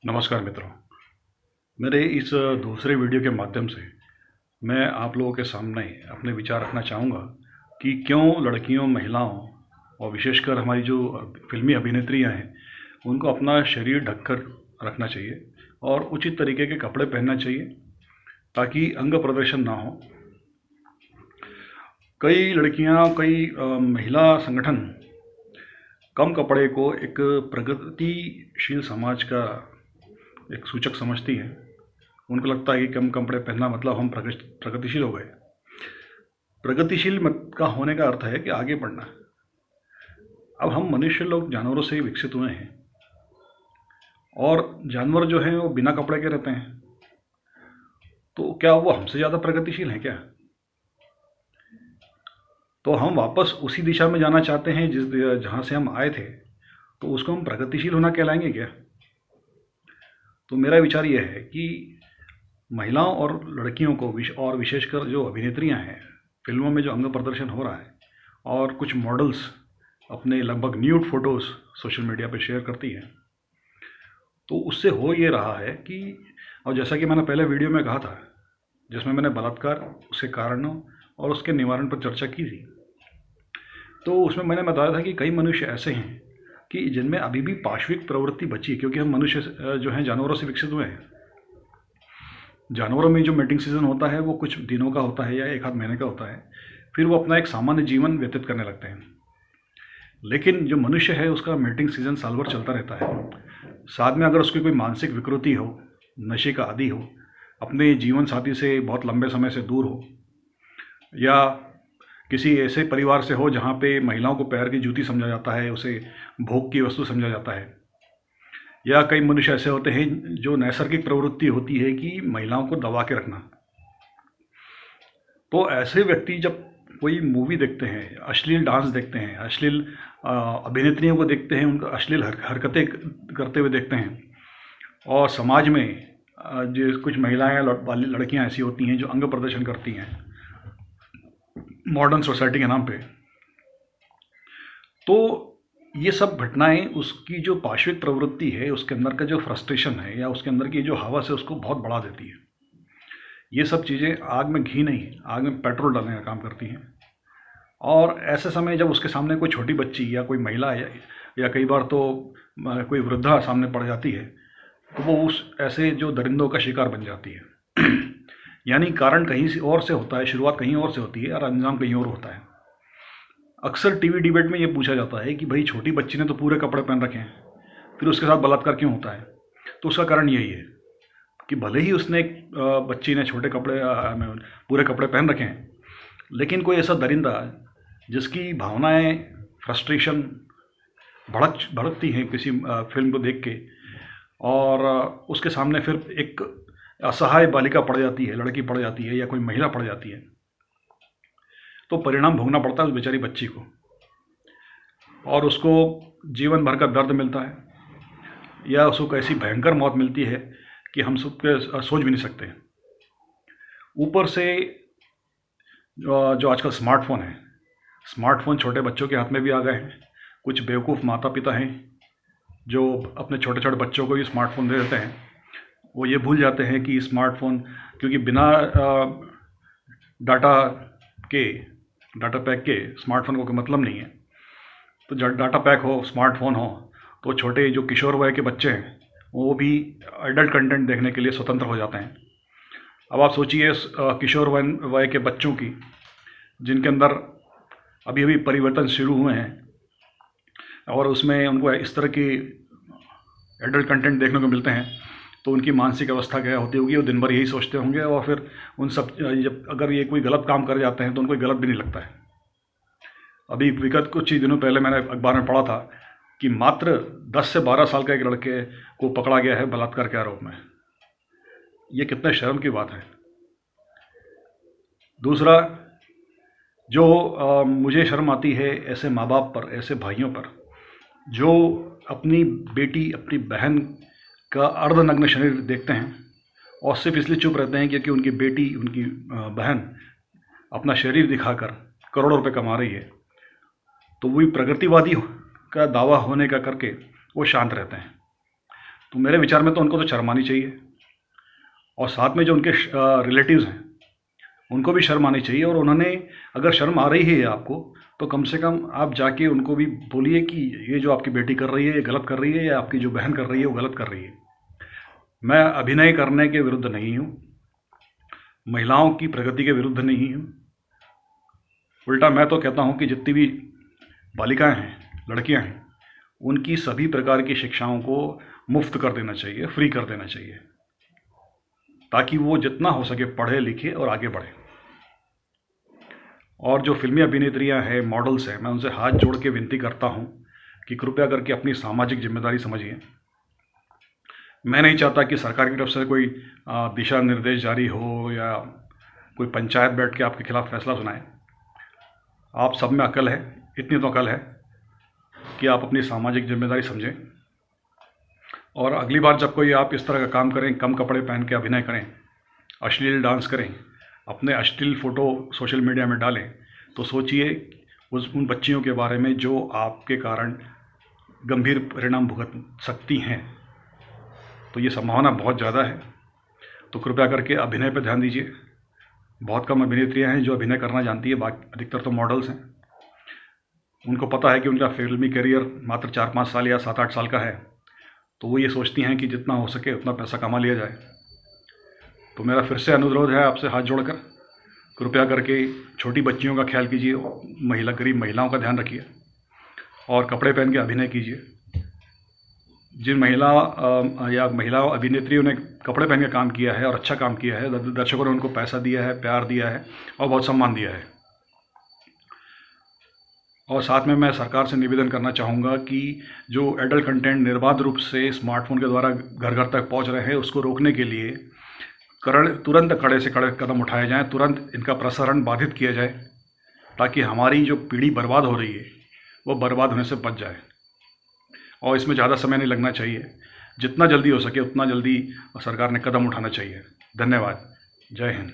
नमस्कार मित्रों। मेरे इस दूसरे वीडियो के माध्यम से मैं आप लोगों के सामने अपने विचार रखना चाहूँगा कि क्यों लड़कियों, महिलाओं और विशेषकर हमारी जो फिल्मी अभिनेत्रियाँ हैं उनको अपना शरीर ढककर रखना चाहिए और उचित तरीके के कपड़े पहनना चाहिए ताकि अंग प्रदर्शन ना हो। कई लड़कियाँ, कई महिला संगठन कम कपड़े को एक प्रगतिशील समाज का एक सूचक समझती हैं। उनको लगता है कि कम कपड़े पहनना मतलब हम प्रगतिशील हो गए। प्रगतिशील का होने का अर्थ है कि आगे बढ़ना। अब हम मनुष्य लोग जानवरों से ही विकसित हुए हैं और जानवर जो हैं वो बिना कपड़े के रहते हैं, तो क्या वो हमसे ज़्यादा प्रगतिशील हैं क्या? तो हम वापस उसी दिशा में जाना चाहते हैं जहाँ से हम आए थे, तो उसको हम प्रगतिशील होना कहलाएंगे क्या? तो मेरा विचार यह है कि महिलाओं और लड़कियों को और विशेषकर जो अभिनेत्रियां हैं, फिल्मों में जो अंग प्रदर्शन हो रहा है और कुछ मॉडल्स अपने लगभग न्यूड फोटोज़ सोशल मीडिया पर शेयर करती हैं, तो उससे हो ये रहा है कि, और जैसा कि मैंने पहले वीडियो में कहा था जिसमें मैंने बलात्कार, उसके कारणों और उसके निवारण पर चर्चा की थी, तो उसमें मैंने बताया था कि कई मनुष्य ऐसे हैं कि जिनमें अभी भी पाशविक प्रवृत्ति बची है, क्योंकि हम मनुष्य जो हैं जानवरों से विकसित हुए हैं। जानवरों में जो मेटिंग सीजन होता है वो कुछ दिनों का होता है या एक आध महीने का होता है, फिर वो अपना एक सामान्य जीवन व्यतीत करने लगते हैं। लेकिन जो मनुष्य है उसका मेटिंग सीजन साल भर चलता रहता है। साथ में अगर उसकी कोई मानसिक विकृति हो, नशे का आदी हो, अपने जीवन साथी से बहुत लंबे समय से दूर हो, या किसी ऐसे परिवार से हो जहाँ पे महिलाओं को पैर की जूती समझा जाता है, उसे भोग की वस्तु समझा जाता है, या कई मनुष्य ऐसे होते हैं जो नैसर्गिक प्रवृत्ति होती है कि महिलाओं को दबा के रखना, तो ऐसे व्यक्ति जब कोई मूवी देखते हैं, अश्लील डांस देखते हैं, अश्लील अभिनेत्रियों को देखते हैं, उनका अश्लील हरकतें करते हुए देखते हैं, और समाज में जो कुछ महिलाएं वाली लड़कियां ऐसी होती हैं जो अंग प्रदर्शन करती हैं मॉडर्न सोसाइटी के नाम पे, तो ये सब घटनाएं उसकी जो पाशविक प्रवृत्ति है, उसके अंदर का जो फ्रस्ट्रेशन है या उसके अंदर की जो हवस है, उसको बहुत बढ़ा देती है। ये सब चीज़ें आग में घी नहीं, आग में पेट्रोल डालने का काम करती हैं। और ऐसे समय जब उसके सामने कोई छोटी बच्ची या कोई महिला या कई बार तो कोई वृद्धा सामने पड़ जाती है, तो वो उस ऐसे जो दरिंदों का शिकार बन जाती है। यानी कारण कहीं से और से होता है, शुरुआत कहीं और से होती है और अंजाम कहीं और होता है। अक्सर टीवी डिबेट में ये पूछा जाता है कि भाई छोटी बच्ची ने तो पूरे कपड़े पहन रखे हैं, फिर उसके साथ बलात्कार क्यों होता है? तो उसका कारण यही है कि भले ही उसने बच्ची ने छोटे कपड़े पूरे कपड़े पहन रखे हैं, लेकिन कोई ऐसा दरिंदा जिसकी भावनाएं, फ्रस्ट्रेशन भड़कती हैं किसी फिल्म को देख के, और उसके सामने फिर एक असहाय बालिका पड़ जाती है, लड़की पड़ जाती है या कोई महिला पड़ जाती है, तो परिणाम भोगना पड़ता है उस बेचारी बच्ची को, और उसको जीवन भर का दर्द मिलता है, या उसको ऐसी भयंकर मौत मिलती है कि हम सब सोच भी नहीं सकते। ऊपर से जो आजकल स्मार्टफोन है, स्मार्टफोन छोटे बच्चों के हाथ में भी आ गए हैं। कुछ बेवकूफ़ माता पिता हैं जो अपने छोटे छोटे बच्चों को भी स्मार्टफोन दे देते हैं। वो ये भूल जाते हैं कि स्मार्टफोन, क्योंकि बिना डाटा के, डाटा पैक के स्मार्टफोन को कोई मतलब नहीं है। तो जब डाटा पैक हो, स्मार्टफोन हो, तो छोटे जो किशोर वय के बच्चे हैं वो भी एडल्ट कंटेंट देखने के लिए स्वतंत्र हो जाते हैं। अब आप सोचिए किशोर वय के बच्चों की, जिनके अंदर अभी अभी परिवर्तन शुरू हुए हैं, और उसमें उनको इस तरह की एडल्ट कंटेंट देखने को मिलते हैं, तो उनकी मानसिक अवस्था क्या होती होगी? वो दिन भर यही सोचते होंगे, और फिर उन सब जब अगर ये कोई गलत काम कर जाते हैं तो उनको गलत भी नहीं लगता है। अभी विगत कुछ ही दिनों पहले मैंने अखबार में पढ़ा था कि मात्र 10 से 12 साल का एक लड़के को पकड़ा गया है बलात्कार के आरोप में। ये कितने शर्म की बात है। दूसरा, जो मुझे शर्म आती है ऐसे माँ बाप पर, ऐसे भाइयों पर जो अपनी बेटी, अपनी बहन का अर्धनग्न शरीर देखते हैं और सिर्फ इसलिए चुप रहते हैं क्योंकि उनकी बेटी, उनकी बहन अपना शरीर दिखाकर करोड़ों रुपए कमा रही है, तो वही प्रगतिवादी का दावा होने का करके वो शांत रहते हैं। तो मेरे विचार में तो उनको तो शर्म आनी चाहिए, और साथ में जो उनके रिलेटिव्स हैं उनको भी शर्म आनी चाहिए। और उन्होंने, अगर शर्म आ रही है आपको, तो कम से कम आप जाके उनको भी बोलिए कि ये जो आपकी बेटी कर रही है ये गलत कर रही है, या आपकी जो बहन कर रही है वो गलत कर रही है। मैं अभिनय करने के विरुद्ध नहीं हूँ, महिलाओं की प्रगति के विरुद्ध नहीं हूँ। उल्टा मैं तो कहता हूँ कि जितनी भी बालिकाएं हैं, लड़कियां हैं, उनकी सभी प्रकार की शिक्षाओं को मुफ्त कर देना चाहिए, फ्री कर देना चाहिए, ताकि वो जितना हो सके पढ़े लिखे और आगे बढ़े। और जो फिल्मी अभिनेत्रियां हैं, मॉडल्स हैं, मैं उनसे हाथ जोड़ के विनती करता हूं कि कृपया करके अपनी सामाजिक जिम्मेदारी समझिए। मैं नहीं चाहता कि सरकार की तरफ से कोई दिशा निर्देश जारी हो या कोई पंचायत बैठ के आपके खिलाफ फैसला सुनाए। आप सब में अकल है, इतनी तो अकल है कि आप अपनी सामाजिक जिम्मेदारी समझें। और अगली बार जब कोई आप इस तरह का काम करें, कम कपड़े पहन के अभिनय करें, अश्लील डांस करें, अपने अश्लील फ़ोटो सोशल मीडिया में डालें, तो सोचिए उन बच्चियों के बारे में जो आपके कारण गंभीर परिणाम भुगत सकती हैं। तो ये संभावना बहुत ज़्यादा है। तो कृपया करके अभिनय पर ध्यान दीजिए। बहुत कम अभिनेत्रियां हैं जो अभिनय करना जानती है, बाकी अधिकतर तो मॉडल्स हैं। उनको पता है कि उनका फिल्मी करियर मात्र 4-5 साल या 7-8 साल का है, तो वो ये सोचती हैं कि जितना हो सके उतना पैसा कमा लिया जाए। तो मेरा फिर से अनुरोध है आपसे हाथ जोड़कर, कृपया करके छोटी बच्चियों का ख्याल कीजिए, गरीब महिलाओं का ध्यान रखिए और कपड़े पहन के अभिनय कीजिए। जिन महिला अभिनेत्रियों ने कपड़े पहन के काम किया है और अच्छा काम किया है, दर्शकों ने उनको पैसा दिया है, प्यार दिया है और बहुत सम्मान दिया है। और साथ में मैं सरकार से निवेदन करना चाहूँगा कि जो एडल्ट कंटेंट निर्बाध रूप से स्मार्टफोन के द्वारा घर घर तक पहुँच रहे हैं, उसको रोकने के लिए तुरंत कड़े से कड़े कदम उठाए जाएं, तुरंत इनका प्रसारण बाधित किया जाए, ताकि हमारी जो पीढ़ी बर्बाद हो रही है वो बर्बाद होने से बच जाए। और इसमें ज़्यादा समय नहीं लगना चाहिए, जितना जल्दी हो सके उतना जल्दी सरकार ने कदम उठाना चाहिए। धन्यवाद। जय हिंद।